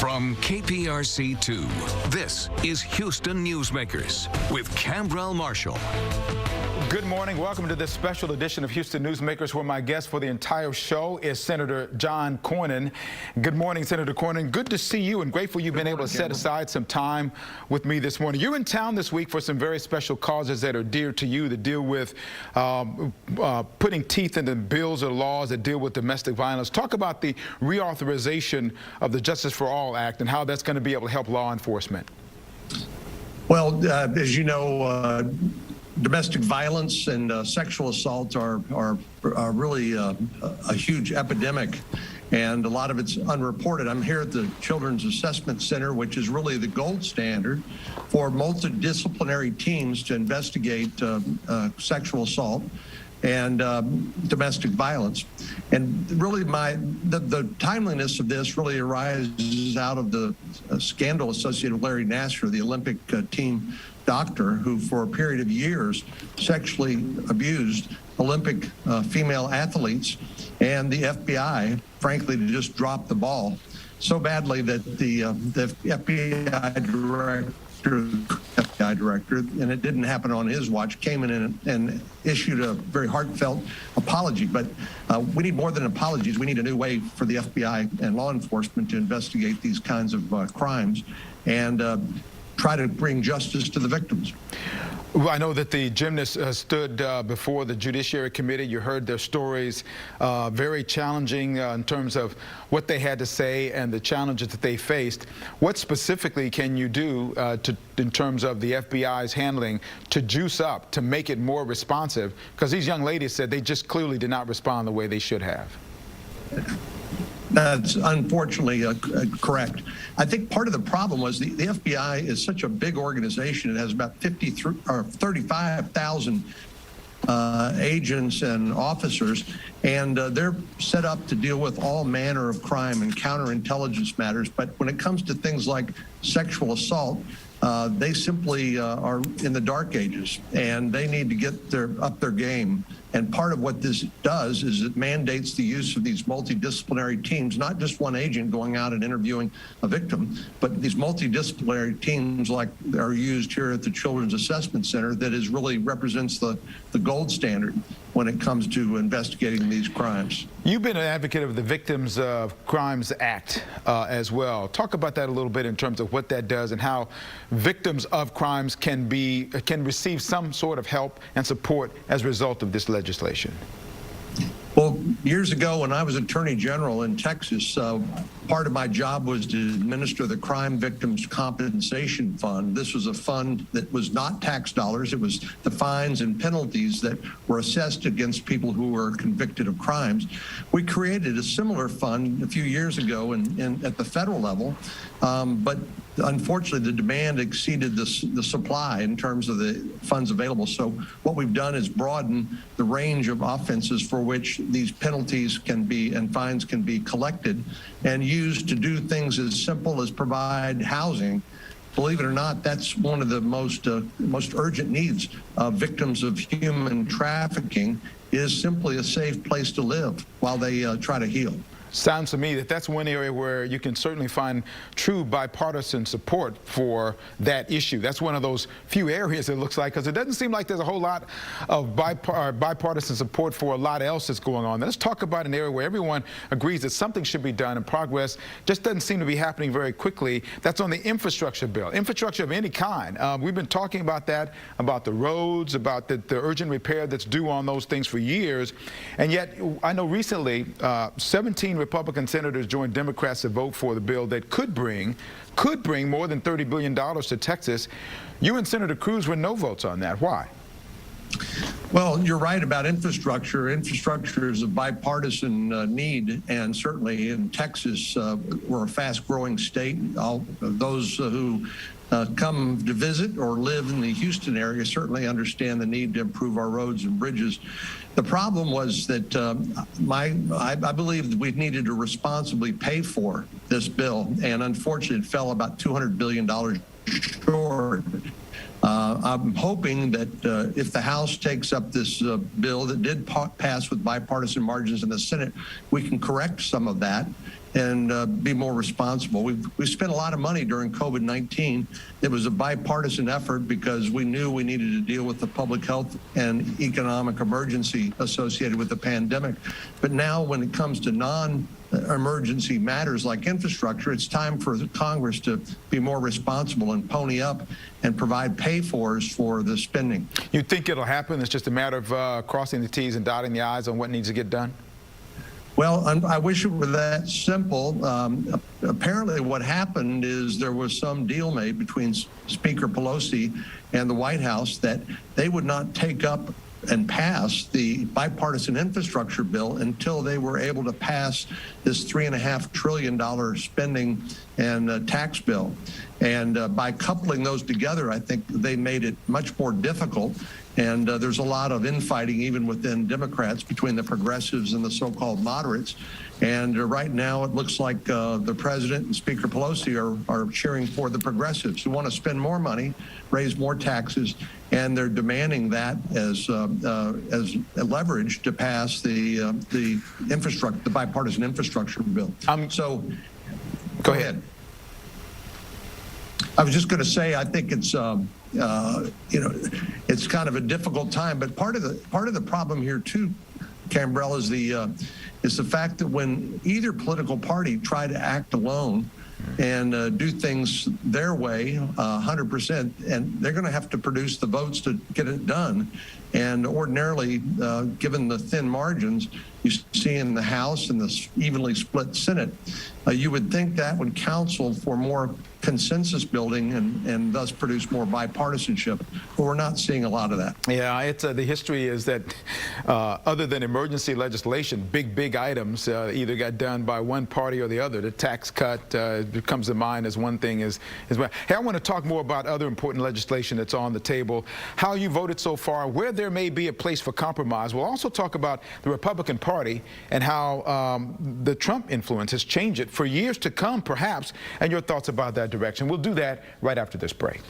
From KPRC2, this is Houston Newsmakers with Cambrell Marshall. Good morning. Welcome to this special edition of Houston Newsmakers, where my guest for the entire show is Senator John Cornyn. Good morning, Senator Cornyn. Good to see you, and grateful you've been able to set aside some time with me this morning. You're in town this week for some very special causes that are dear to you, that deal with putting teeth into bills or laws that deal with domestic violence. Talk about the reauthorization of the Justice for All Act and how that's going to be able to help law enforcement. Well, as you know, domestic violence and sexual assault are really a huge epidemic, and a lot of it's unreported. I'm here at the Children's Assessment Center, which is really the gold standard for multidisciplinary teams to investigate sexual assault and domestic violence. And really the timeliness of this really arises out of the scandal associated with Larry Nassar, the Olympic team doctor who for a period of years sexually abused Olympic female athletes, and the FBI frankly just dropped the ball so badly that the FBI director, and it didn't happen on his watch, came in and issued a very heartfelt apology. But we need more than apologies. We need a new way for the FBI and law enforcement to investigate these kinds of crimes and try to bring justice to the victims. Well, I know that the gymnasts stood before the Judiciary Committee. You heard their stories, very challenging in terms of what they had to say and the challenges that they faced. What specifically can you do in terms of the FBI's handling to juice up, to make it more responsive? Because these young ladies said they just clearly did not respond the way they should have. That's unfortunately correct. I think part of the problem was the FBI is such a big organization. It has about 35,000 agents and officers, and they're set up to deal with all manner of crime and counterintelligence matters. But when it comes to things like sexual assault, they simply are in the dark ages, and they need to get up their game. And part of what this does is it mandates the use of these multidisciplinary teams, not just one agent going out and interviewing a victim, but these multidisciplinary teams like are used here at the Children's Assessment Center that is really represents the gold standard when it comes to investigating these crimes. You've been an advocate of the Victims of Crimes Act as well. Talk about that a little bit in terms of what that does and how victims of crimes can receive some sort of help and support as a result of this legislation. Well, years ago when I was Attorney General in Texas, part of my job was to administer the Crime Victims Compensation Fund. This was a fund that was not tax dollars. It was the fines and penalties that were assessed against people who were convicted of crimes. We created a similar fund a few years ago at the federal level, but unfortunately, the demand exceeded the supply in terms of the funds available. So what we've done is broaden the range of offenses for which these penalties can be and fines can be collected and used to do things as simple as provide housing. Believe it or not, that's one of the most urgent needs of victims of human trafficking, is simply a safe place to live while they try to heal. Sounds to me that that's one area where you can certainly find true bipartisan support for that issue. That's one of those few areas, it looks like, because it doesn't seem like there's a whole lot of bipartisan support for a lot else that's going on. Now, let's talk about an area where everyone agrees that something should be done, and progress just doesn't seem to be happening very quickly. That's on the infrastructure bill, infrastructure of any kind. We've been talking about that, about the roads, about the urgent repair that's due on those things for years. And yet, I know recently 17 Republican senators joined Democrats to vote for the bill that could bring more than $30 billion to Texas. You and Senator Cruz were no votes on that. Why? Well, you're right about infrastructure. Infrastructure is a bipartisan need, and certainly in Texas, we're a fast-growing state. All those who come to visit or live in the Houston area certainly understand the need to improve our roads and bridges. The problem was that I believe that we needed to responsibly pay for this bill, and unfortunately it fell about $200 billion short. I'm hoping that if the House takes up this bill that did pass with bipartisan margins in the Senate, we can correct some of that and be more responsible. We spent a lot of money during COVID-19. It was a bipartisan effort because we knew we needed to deal with the public health and economic emergency associated with the pandemic. But now when it comes to non-emergency matters like infrastructure, it's time for Congress to be more responsible and pony up and provide pay-fors for the spending. You think it'll happen? It's just a matter of crossing the T's and dotting the I's on what needs to get done? Well, I wish it were that simple. Apparently what happened is there was some deal made between Speaker Pelosi and the White House that they would not take up and pass the bipartisan infrastructure bill until they were able to pass this $3.5 trillion spending and tax bill. And by coupling those together, I think they made it much more difficult. And there's a lot of infighting even within Democrats between the progressives and the so-called moderates. And right now it looks like the president and Speaker Pelosi are cheering for the progressives who want to spend more money, raise more taxes, and they're demanding that as a leverage to pass the bipartisan infrastructure bill. So go ahead. I was just going to say, I think it's it's kind of a difficult time, but part of the problem here too, Cambrell, is the fact that when either political party try to act alone and do things their way 100%, and they're going to have to produce the votes to get it done. And ordinarily, given the thin margins you see in the House and the evenly split Senate, you would think that would counsel for more consensus building and thus produce more bipartisanship, but we're not seeing a lot of that. Yeah, the history is that other than emergency legislation, big items either got done by one party or the other. The tax cut comes to mind as one thing as well. Hey, I want to talk more about other important legislation that's on the table, how you voted so far, where there may be a place for compromise. We'll also talk about the Republican Party and how the Trump influence has changed it for years to come, perhaps, and your thoughts about that direction. We'll do that right after this break.